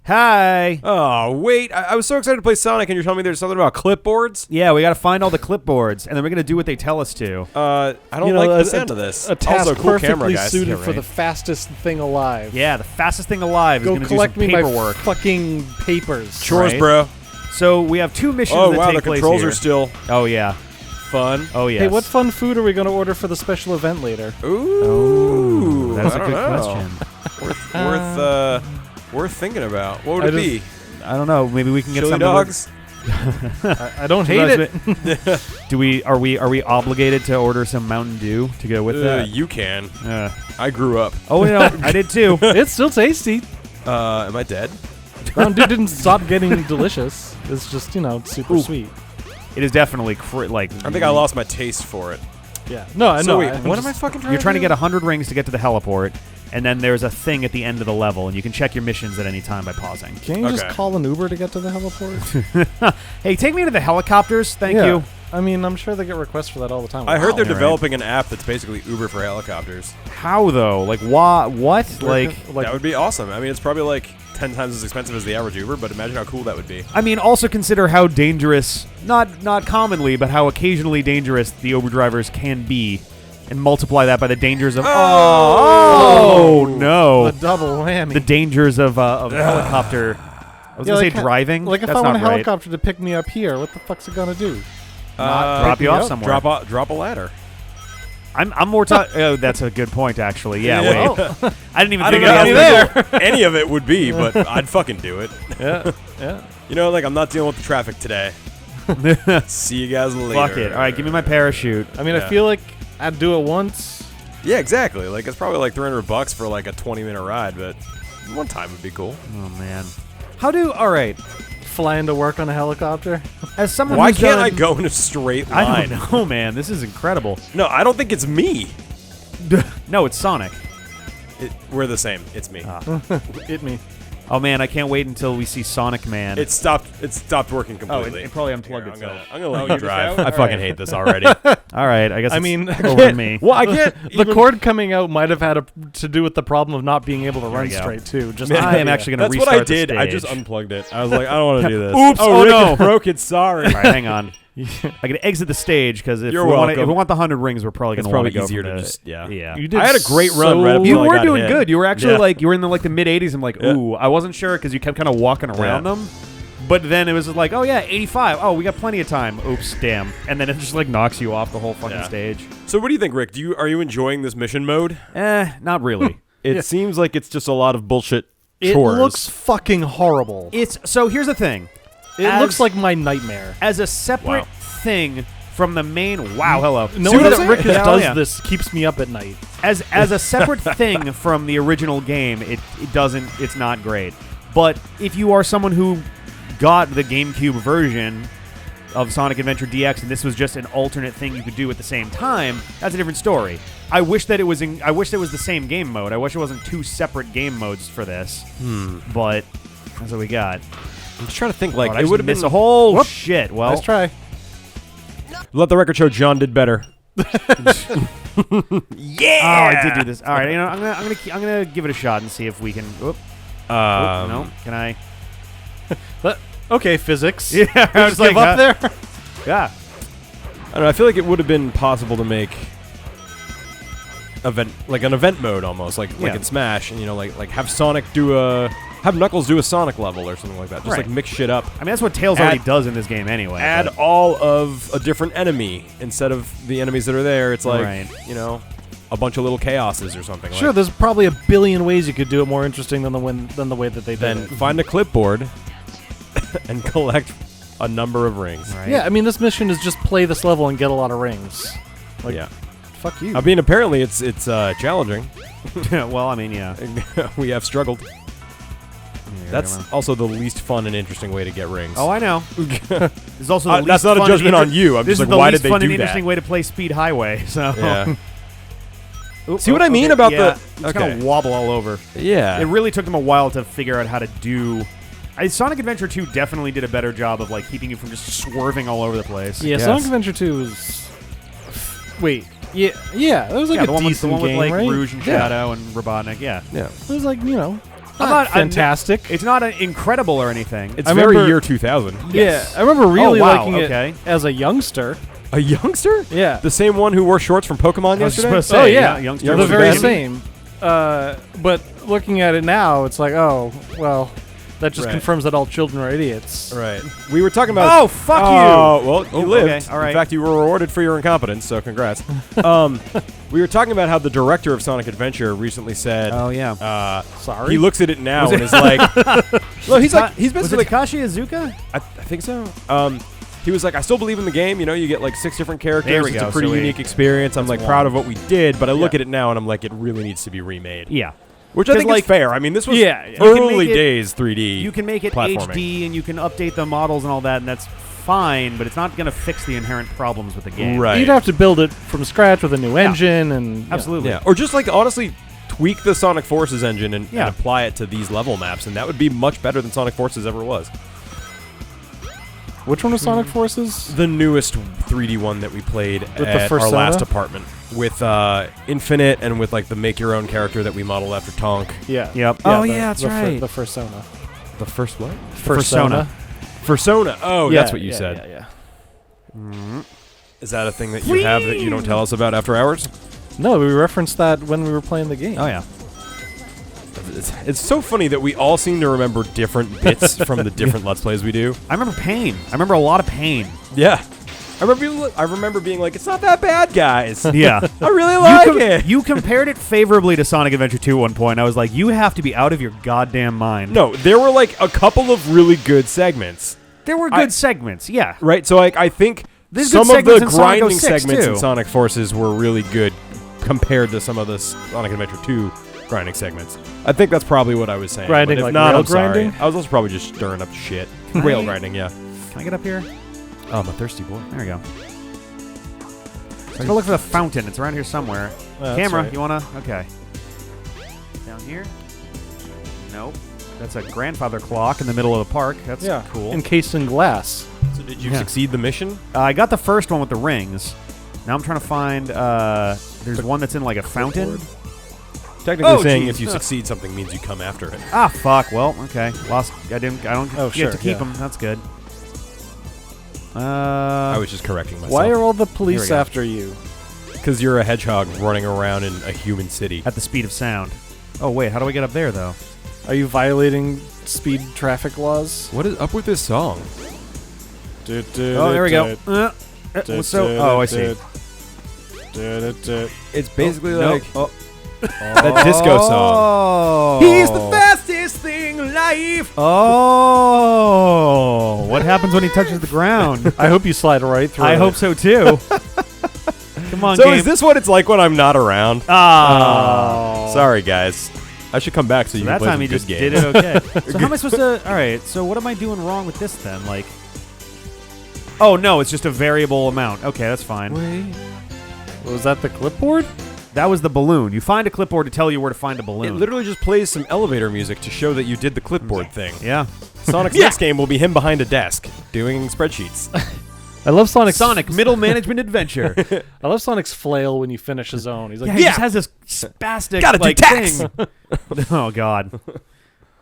Hi. Oh, wait. I was so excited to play Sonic, and you're telling me there's something about clipboards? Yeah, we got to find all the clipboards, and then we're going to do what they tell us to. I don't like the sound of this. A task also, cool perfectly camera, guys. suited Yeah, for right. the fastest thing alive. Yeah, the fastest thing alive is Go going to do some collect me my paperwork. fucking papers. Chores, Right. bro. So we have two missions Oh, that wow, take the place controls here. are still Oh, yeah. fun. Oh, yes. Hey, what fun food are we going to order for the special event later? Ooh. That's I a don't good know. question. Worth thinking about. What would it be? I don't know. Maybe we can get Chili some dogs? I don't hate it. Are we obligated to order some Mountain Dew to go with that? You can. I grew up. Oh, no, I did too. It's still tasty. Am I dead? Mountain Dew didn't stop getting delicious. It's just, super sweet. It is definitely I think I lost my taste for it. Yeah. No, I know. So wait, what am I fucking trying You're to trying to do? get 100 rings to get to the heliport, and then there's a thing at the end of the level, and you can check your missions at any time by pausing. Can't you just Okay. call an Uber to get to the heliport? Hey, take me to the helicopters. Thank Yeah. you. I mean, I'm sure they get requests for that all the time. I heard they're Wow. developing an app that's basically Uber for helicopters. How, though? Like, what? Like, That would be awesome. I mean, it's probably like 10 times as expensive as the average Uber, but imagine how cool that would be. I mean, also consider how dangerous, not commonly, but how occasionally dangerous the Uber drivers can be, and multiply that by the dangers of no, The double whammy. the dangers of helicopter. I was gonna say driving. Like if That's I want not a right. helicopter to pick me up here, what the fuck's it gonna do? Drop you off somewhere. Drop a ladder. I'm more. Oh, that's a good point, actually. Yeah. Yeah. Wait. I didn't even I think don't of know that. how any of it would be, but I'd fucking do it. Yeah, yeah. You know, like I'm not dealing with the traffic today. See you guys later. Fuck it. All right, give me my parachute. I mean, Yeah. I feel like I'd do it once. Yeah, exactly. Like it's probably like $300 for like a 20-minute ride, but one time would be cool. Oh man. All right. Flying to work on a helicopter. As someone Why who's can't done, I go in a straight line? I don't know, man. This is incredible. No, I don't think it's me. No, it's Sonic. We're the same. It's me. Hit me. Oh man, I can't wait until we see Sonic Man. It stopped working oh, completely. it probably unplugged Here, itself. I'm gonna let you're you just drive. out? I All fucking right. hate this already. All right, I guess. I it's mean, over me. Well, I can't. The cord coming out might have had to do with the problem of not being able to run we go. straight too. Just I am actually going to That's restart what I did. the I stage. just unplugged it. I was like, I don't want to do this. Oops, Oh, oh, Rick no. broke it. Sorry. All right, hang on. I can exit the stage because if You're we welcome. want the 100 rings, we're probably going It's to want to probably go easier from to the- just yeah. You did I had a great run right up You until I were got doing hit. good. You were actually Yeah. you were in the 80s. I'm like, Yeah. ooh, I wasn't sure because you kept kind of walking around Yeah. them. But then it was just like, oh yeah, 85. Oh, we got plenty of time. Oops, damn. And then it just like knocks you off the whole fucking Yeah. stage. So what do you think, Rick? Are you enjoying this mission mode? Not really. It seems like it's just a lot of bullshit it chores. looks fucking horrible. So here's the thing. It looks like my nightmare. As a separate thing from the main. Wow, hello. No See one what that I'm Rick saying? Hell does yeah. this keeps me up at night. As a separate thing from the original game, it's not great. But if you are someone who got the GameCube version of Sonic Adventure DX and this was just an alternate thing you could do at the same time, that's a different story. I wish that it was the same game mode. I wish it wasn't two separate game modes for this. But that's what we got. I'm just trying to think. Like Oh, it would have been a whole Whoop. shit. Well, Let's try. Let the record show John did better. Yeah. Oh, I did do this. All right, I'm gonna give it a shot and see if we can. Whoop. No, can I? Okay, physics. Yeah, I was Just give up there. Yeah. I don't know. I feel like it would have been possible to make an event mode almost, like Yeah. in Smash, and like have Knuckles do a Sonic level or something like that. Just Right. like mix shit up. I mean, that's what Tails already does in this game anyway. Add but- all of a different enemy instead of the enemies that are there. It's like Right. a bunch of little chaoses or something. Sure, Like, there's probably a billion ways you could do it more interesting than the way that they did then it. find a clipboard and collect a number of rings. Right. Yeah, I mean, this mission is just play this level and get a lot of rings. Like, Yeah. fuck you. I mean, apparently it's challenging. Well, I mean, yeah. We have struggled. Yeah, That's whatever. also the least fun and interesting way to get rings. Oh, I know. There's also the least that's not a fun and judgment on you. I'm this just is like, the why least did they fun do and that? interesting way to play Speed Highway. So Yeah. See what I mean about yeah, the... it's kind of wobble all over. Yeah. It really took them a while to figure out how to do... Sonic Adventure 2 definitely did a better job of like keeping you from just swerving all over the place. Yeah, Yes. Sonic Adventure 2 is... Wait. Yeah, that was like Yeah, a the one decent with game, like right? Rouge and Shadow and Robotnik. Yeah. Yeah. It was like, I'm fantastic. It's not incredible or anything. It's I very remember- year 2000. Yes. Yeah, I remember really Oh, wow, liking okay. it as a youngster. A youngster? Yeah. The same one who wore shorts from Pokemon I was just yesterday? supposed to say, Oh, yeah. youngster You're the was very baby. same. But looking at it now, it's like, oh, well, that just Right. confirms that all children are idiots. Right. We were talking about... Oh, fuck you! Well, you lived. okay, all right. In fact, you were rewarded for your incompetence, so congrats. We were talking about how the director of Sonic Adventure recently said... Oh yeah. Sorry. He looks at it now and is like... well, he's Was basically... it Takashi Iizuka? I think so. He was like, I still believe in the game. You know, you get like 6 different characters. There we It's go. a pretty So unique experience. I'm like one. proud of what we did, but I look Yeah. at it now and I'm like, it really needs to be remade. Yeah. Which I 'Cause, think like, is fair. I mean, this was Yeah, you can early make it- days 3D. You can make it platforming. HD and you can update the models and all that, and that's fine, but it's not going to fix the inherent problems with the game. Right. You'd have to build it from scratch with a new engine and... yeah. Absolutely. Yeah, or just like honestly tweak the Sonic Forces engine and Yeah. apply it to these level maps, and that would be much better than Sonic Forces ever was. Which one was Sonic Forces? The newest 3D one that we played the at first our last Sona? apartment with Infinite and with like the make your own character that we modeled after Tonk. Yeah. Yep. Yeah, Oh, yeah, that's right. The first Sona. The first what? Persona. Persona. Oh, Yeah, that's what you yeah, said. Yeah. Is that a thing that you have that you don't tell us about after hours? No, we referenced that when we were playing the game. Oh, yeah. It's so funny that we all seem to remember different bits from the different Let's Plays we do. I remember pain. I remember a lot of pain. Yeah. I remember being like, it's not that bad, guys. Yeah. I really like it. You compared it favorably to Sonic Adventure 2 at one point. I was like, you have to be out of your goddamn mind. No, there were like a couple of really good segments. There were good segments, yeah. Right? So like I think There's some good of the segments in Sonic grinding 06 segments too. in Sonic Forces were really good compared to some of the Sonic Adventure 2 grinding segments. I think that's probably what I was saying. Grinding, but if like not, rail I'm sorry. grinding? I was also probably just stirring up shit. Rail I- grinding, yeah. Can I get up here? Oh, I'm a thirsty boy. There we go. Let's go look for the fountain. It's around here somewhere. That's Camera, right. you wanna? Okay. Down here? Nope. That's a grandfather clock in the middle of the park. That's Yeah. cool. Encased in glass. So did you Yeah. succeed the mission? I got the first one with the rings. Now I'm trying to find. There's one that's in like a fountain. Technically Oh, saying geez. if you succeed something means you come after it. Ah, fuck. Well, okay. Lost. I don't Oh, get sure, to keep yeah. them. That's good. I was just correcting myself. Why are all the Here we police go. after you? Because you're a hedgehog running around in a human city. at the speed of sound? Oh wait, how do I get up there though? Are you violating speed traffic laws? What is up with this song? Oh, there we go. Oh, I see. It's basically No. like that disco song. Oh. He's the fastest thing alive. Oh, what happens when he touches the ground? I hope you slide right through. I it. hope so too. Come on, So game. is this what it's like when I'm not around? Ah. Sorry, guys. I should come back so you So can that play time some he good just games. did it okay. So how am I supposed to? All right. So what am I doing wrong with this then? Like, oh no, it's just a variable amount. Okay, that's fine. Was that the clipboard? That was the balloon. You find a clipboard to tell you where to find a It balloon. literally just plays some elevator music to show that you did the clipboard thing. Yeah. Sonic's next game will be him behind a desk doing spreadsheets. I love Sonic's Sonic Middle Management Adventure. I love Sonic's flail when you finish his own. He's like, Yeah, he just has this spastic Gotta do like, tax. thing. Oh God.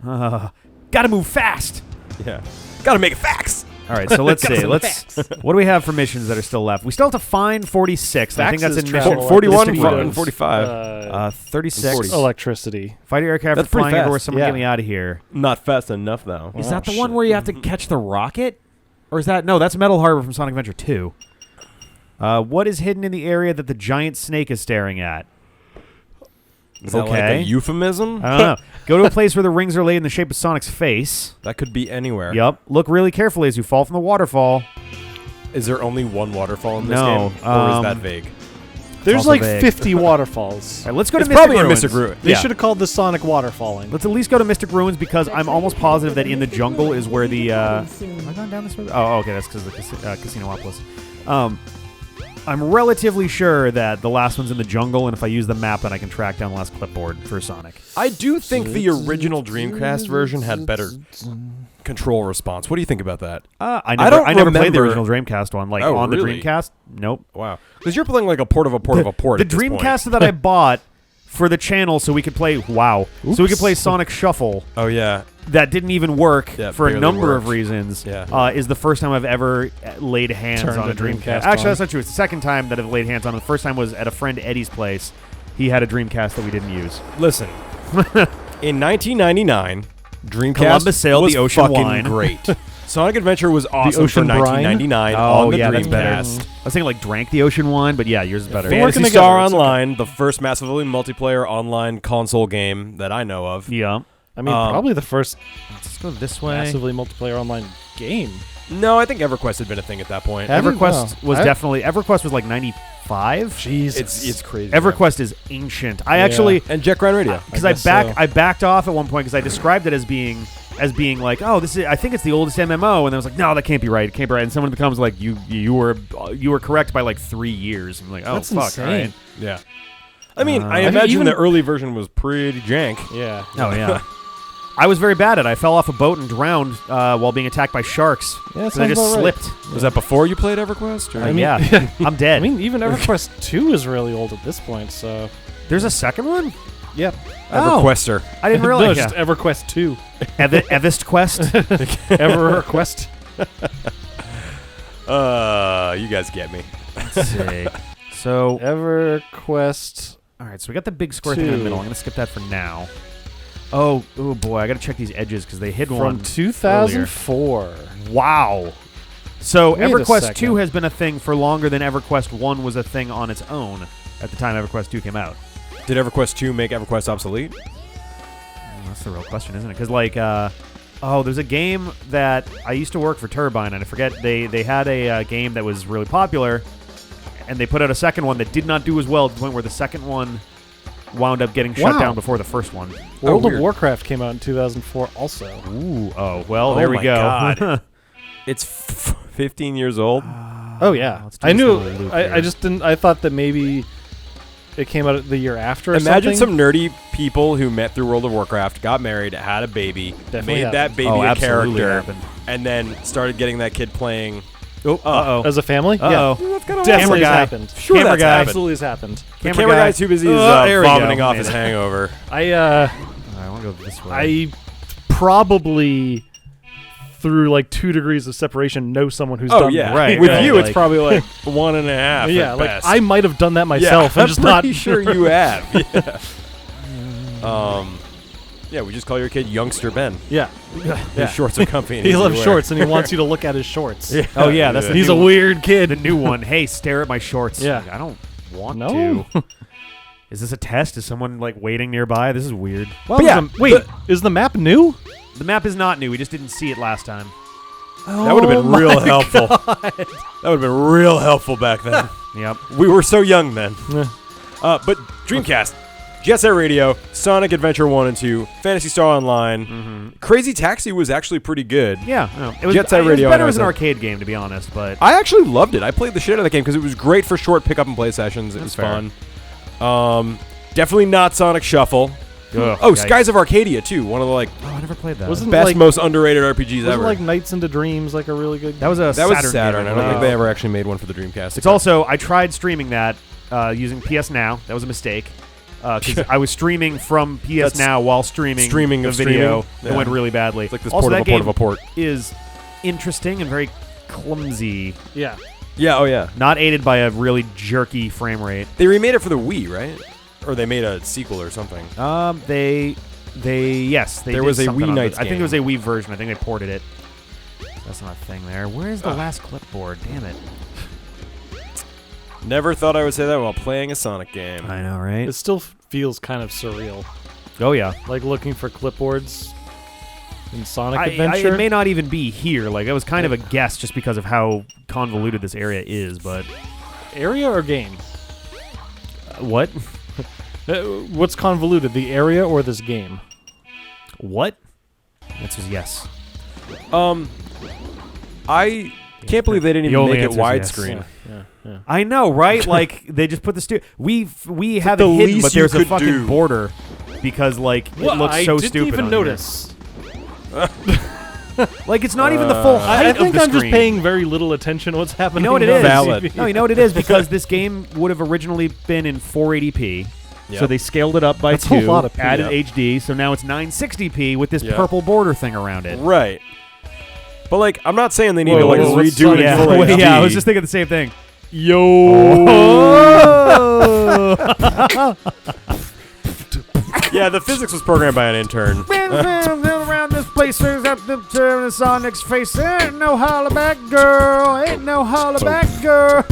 Gotta move fast. Yeah. Gotta make it facts. All right, so let's Gotta see. send Let's. What do we have for missions that are still left? We still have to find 46. I think that's in Faxes mission travel 41 at the and speed of, 45. 36. 40. electricity. Fight aircraft That's flying pretty fast. everywhere. Someone Yeah. get me out of here. Not fast enough, though. Is Oh, that the one shit. where you have to catch the rocket? Or is that no? That's Metal Harbor from Sonic Adventure 2. What is hidden in the area that the giant snake is staring at? Is that like Okay. a euphemism? I don't know. Go to a place where the rings are laid in the shape of Sonic's face. That could be anywhere. Yup. Look really carefully as you fall from the waterfall. Is there only one waterfall in this No, game? Or is that vague? There's also like vague. 50 waterfalls. All right, let's go to It's Mystic probably in Ruins. Mystic Ruins. They Yeah. should have called this Sonic Waterfalling. Let's at least go to Mystic Ruins because I'm almost positive that in the jungle is where the. Am I going down this road? Oh, okay, that's because of the Casinopolis. I'm relatively sure that the last one's in the jungle, and if I use the map, then I can track down the last clipboard for Sonic. I do think the original Dreamcast version had better control response. What do you think about that? I never played the remember- original Dreamcast one. Like, on really? the Dreamcast? Nope. Wow. Because you're playing like a port of a port of a port The at this point. Dreamcast that I bought for the channel so we could play... Wow. So we could play Sonic Shuffle. Oh, yeah. That didn't even work for a barely number of worked. reasons. Yeah. Is the first time I've ever laid hands Turned on a a Dreamcast. Dreamcast Actually, on. that's not true. It's the second time that I've laid hands on it. The first time was at a friend Eddie's place. He had a Dreamcast that we didn't use. Listen, in 1999, Dreamcast Columbus sailed was the ocean fucking line. great. Sonic Adventure was awesome ocean for brine? 1999 Oh, on the yeah, Dreamcast. that's better. I was thinking like drank the ocean wine, but yeah, yours is better. We're working Phantasy Star together, it's Online, the first massively multiplayer online console game that I know of. Yeah. I mean, probably the first Let's go this way. massively multiplayer online game. No, I think EverQuest had been a thing at that point. Have- EverQuest No. was I- definitely... EverQuest was like 95. Jesus. It's crazy. EverQuest is ancient. I Yeah. actually... And Jet Grind Radio. Because I guess so. I backed off at one point because I described it as being like, oh, this is, I think it's the oldest MMO, and I was like, no, that can't be right. It can't be right. And someone becomes like, you were correct by like 3 years. I'm like, oh, That's fuck, insane. all right. Yeah. I mean, I I mean, imagine even- the early version was pretty jank. Yeah. Oh yeah. I was very bad at it. I fell off a boat and drowned while being attacked by sharks. Yeah, that and I sounds just about right. slipped. Was that before you played EverQuest? Or? I mean- Yeah, I'm dead. I mean, even EverQuest 2 is really old at this point, so... There's a second one? Yep. EverQuester. I didn't No, realize. just EverQuest 2. Evist Quest. EverQuest. You guys get me. Let's see. So, EverQuest. all right, so we got the big square thing in the 2. middle. I'm going to skip that for now. Oh boy, I got to check these edges because they hid one From 2004. Wow. So Wait a EverQuest second. 2 has been a thing for longer than EverQuest 1 was a thing on its own at the time EverQuest 2 came out. Did EverQuest 2 make EverQuest obsolete? That's the real question, isn't it? Because, like, there's a game that I used to work for Turbine, and I forget, they had a game that was really popular, and they put out a second one that did not do as well to the point where the second one wound up getting shut Wow. down before the first one. World of weird. Warcraft came out in 2004 also. Ooh, well, Oh there we my go. God. It's 15 years old. Oh, yeah. let's do I this knew. little loop I here. just didn't. I thought that maybe it came out the year after or Imagine something. some nerdy people who met through World of Warcraft, got married, had a baby, Definitely made that happened. baby Oh, a absolutely character, happened. and then started getting that kid playing. Oh, uh-oh. As a family? Uh-oh. That's kind of Definitely Camera has guy. happened. Sure, Camera that's guy. happened. Absolutely has happened. The camera guy's too busy there we go. vomiting off Made his it. hangover. I I want to go this way. I probably through like 2 degrees of separation know someone who's Oh done yeah, that. Right, With right, you, like- it's probably like 1.5. Yeah, at like best. I might have done that myself. Yeah, I'm just I'm not pretty sure you have. Yeah. Yeah, we just call your kid Youngster Ben. Yeah. His shorts are comfy. and He easy to loves wear. shorts and he wants you to look at his shorts. Yeah. Oh, yeah, that's the He's new a one. weird kid. The new one. Hey, stare at my shorts. Yeah. Like, I don't want No. to. Is this a test? Is someone like waiting nearby? This is weird. Well, But yeah, wait, is the map new? The map is not new. We just didn't see it last time. That would have been real helpful. That would have been real helpful back then. Yep. We were so young then. Yeah. But Dreamcast, Jet Set Radio, Sonic Adventure 1 and 2, Phantasy Star Online. Crazy Taxi was actually pretty good. Yeah. No, it was, Jet Set it was Radio, better I as an know. arcade game, to be honest. But I actually loved it. I played the shit out of that game because it was great for short pick up and play sessions. It was fair. fun. Definitely not Sonic Shuffle. Ugh, Oh, yikes. Skies of Arcadia too. One of the like Oh, I never played that. Wasn't best, like, most underrated RPGs wasn't ever. like Nights into Dreams like a really good? that was a that was Saturn. game, I don't think believe. they ever actually made one for the Dreamcast. It's also I tried streaming that using PS Now. That was a mistake. Because I was streaming from PS That's Now while streaming the of video. streaming. It went Yeah. really badly. It's like this also, port of that a port game of a port. is interesting and very clumsy. Yeah. Yeah. Oh yeah. Not aided by a really jerky frame rate. They remade it for the Wii, right? Or they made a sequel or something. Yes, they There did was a something Wii on Nights I think there was game. a Wii version. I think they ported it. That's not a thing there. Where's the last clipboard? Damn it. Never thought I would say that while playing a Sonic game. I know, right? It still feels kind of surreal. Oh yeah. Like looking for clipboards in Sonic Adventure. It may not even be here. Like, it was kind of a guess just because of how convoluted this area is, but... Area or game? What? What's convoluted, the area or this game? What? Answer is yes. I can't believe they didn't The even only make it answer is yes. widescreen. Yeah. I know, right? Like they just put the we have it the hidden, least but there's you a could fucking do. border because like it looks I so didn't stupid. even on notice. Here. Like it's not even the full height I of think the I'm just screen. paying very little attention to what's happening. You know what it on is? Valid. No, you know what it is because this game would have originally been in 480p. Yep. So they scaled it up by That's a 2, lot of P. added Yep. HD, so now it's 960p with this Yep. purple border thing around it. Right. But like, I'm not saying they need Whoa, to like whoa, what's redo it in Sonic? full HD. Yeah, I was just thinking the same thing. Yo. Oh. Yeah, the physics was programmed by an intern. Around this place, there's up the Sonic's face. Ain't no holler back, girl. Ain't no holler back, girl.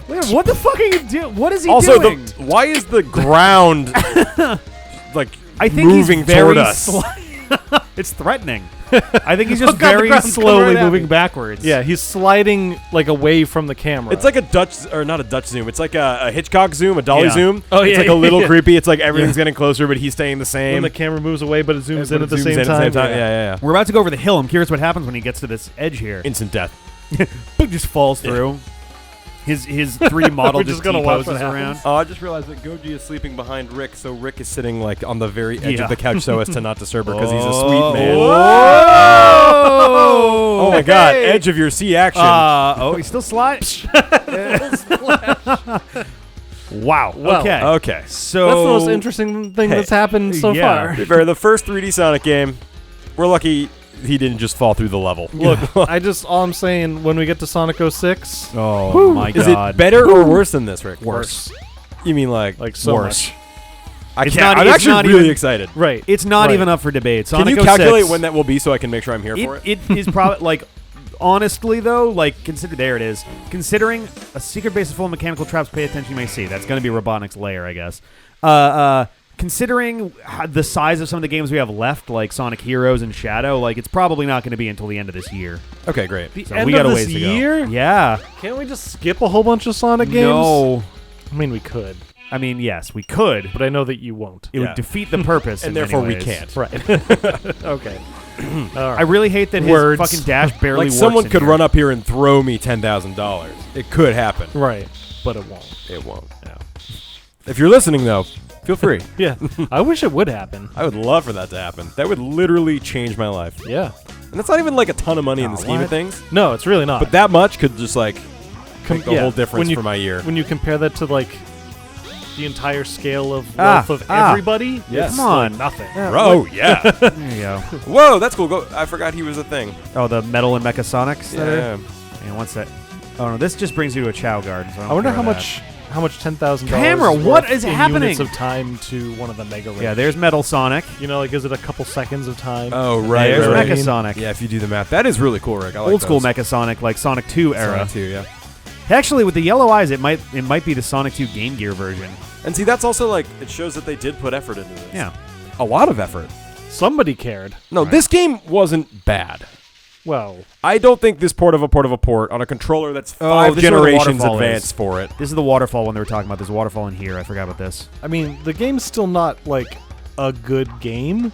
Wait, what the fuck are you doing? What is he Also, doing? why is the ground like I think moving he's very toward us? It's threatening. I think he's just God, the very ground's slowly coming right at moving me. backwards. Yeah, he's sliding like away from the camera. It's like a Dutch, or not a Dutch zoom. It's like a Hitchcock zoom, a dolly Yeah. zoom. Oh, It's yeah, like a little yeah. creepy. It's like everything's getting closer, but he's staying the same. when the camera moves away, but it zooms in But at the it zooms same in time. Yeah, yeah. We're about to go over the hill. I'm curious what happens when he gets to this edge here. Instant death. Boom, just falls through. His 3D model We're just just gonna watch T-poses what around. Oh, I just realized that Goji is sleeping behind Rick, so Rick is sitting like on the very edge Yeah. of the couch so as to not disturb her because he's a sweet man. Whoa! Oh my god, edge of your sea action. He's still slides. Wow. Well, okay. Okay. So That's the most interesting thing Hey, that's happened so yeah. far. To be fair, the first 3D Sonic game, we're lucky he didn't just fall through the level. Look, all I'm saying, when we get to Sonic 06, Oh my Is god. it better or worse than this, Rick? Worse. You mean like so worse? much. I It's can't. not- I'm it's actually not really even- excited. Right. It's not Right. even up for debate. Can Sonic you calculate 06, when that will be so I can make sure I'm here for it? It is probably like, honestly though, like there it is. Considering a secret base is full of mechanical traps, pay attention, you may see. That's going to be Robotnik's lair, I guess. Considering the size of some of the games we have left, like Sonic Heroes and Shadow, like it's probably not going to be until the end of this year. Okay, great. The So end we got of a this ways to year? go. Yeah. Can't we just skip a whole bunch of Sonic games? No. I mean, we could, I mean, yes, we could. but I know that you won't. It Yeah. would defeat the purpose, And in many therefore we ways. can't. Right. Okay. All I right. really hate that Words. his fucking dash barely Like works. someone in could here. run up here and throw me $10,000. It could happen. Right. But it won't. It won't. Yeah. If you're listening though, feel free. Yeah. I wish it would happen. I would love for that to happen. That would literally change my life. Yeah. And that's not even like a ton of money in the scheme what? of things. No, it's really not. But that much could just like make the yeah, whole difference when you- for my year. when you compare that to like the entire scale of wealth of everybody, Yes. it's Come on. like nothing. Oh yeah. There you go. Whoa, that's cool. Go. I forgot he was a thing. Oh, the Metal and Mecha Sonics? Yeah. And what's that? Oh, no, this just brings you to a Chao garden. So I, I don't wonder care how about much $10,000 Camera, is what worth is in happening? units of time to one of the mega that. rings. Yeah, there's Metal Sonic. You know, like, is it a couple seconds of time? Oh right. There's right, Mecha right. Sonic. Yeah, if you do the math, that is really cool, Rick. I like Old school those. Mecha Sonic, like Sonic 2 era. Sonic 2, yeah. Actually, with the yellow eyes, it might be the Sonic 2 Game Gear version. And see, that's also like it shows that they did put effort into this. Yeah. A lot of effort. Somebody cared. No, this game wasn't bad. Well, I don't think this port of a port on a controller that's five this is where the generations waterfall advanced is. for it. This is the waterfall one they were talking about. There's a waterfall in here. I forgot about this. I mean, the game's still not like a good game.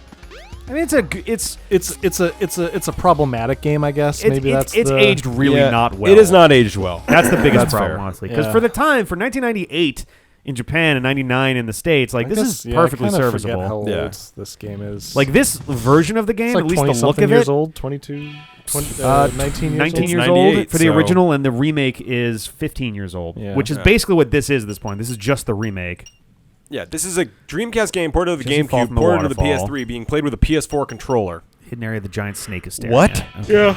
I mean, it's It's a problematic game, I guess. Maybe it's that's the, aged really Yeah, not well. It is not aged well. That's the biggest That's problem, fair. honestly. Because Yeah. for the time, for 1998 in Japan and 99 in the States, like I this guess, is perfectly I kinda serviceable. Forget how old Yeah. this game is. Like this version of the game, it's like at least the look 20-something of years it, old, 22, 20, 19 years 19 old. years 98, old for the so- original, and the remake is 15 years old, Yeah. which is Yeah. basically what this is at this point. This is just the remake. Yeah, this is a Dreamcast game ported to the Just you fall GameCube, from the ported to the waterfall. PS3, being played with a PS4 controller. Hidden area of the giant snake is staring What? at. Okay. Yeah.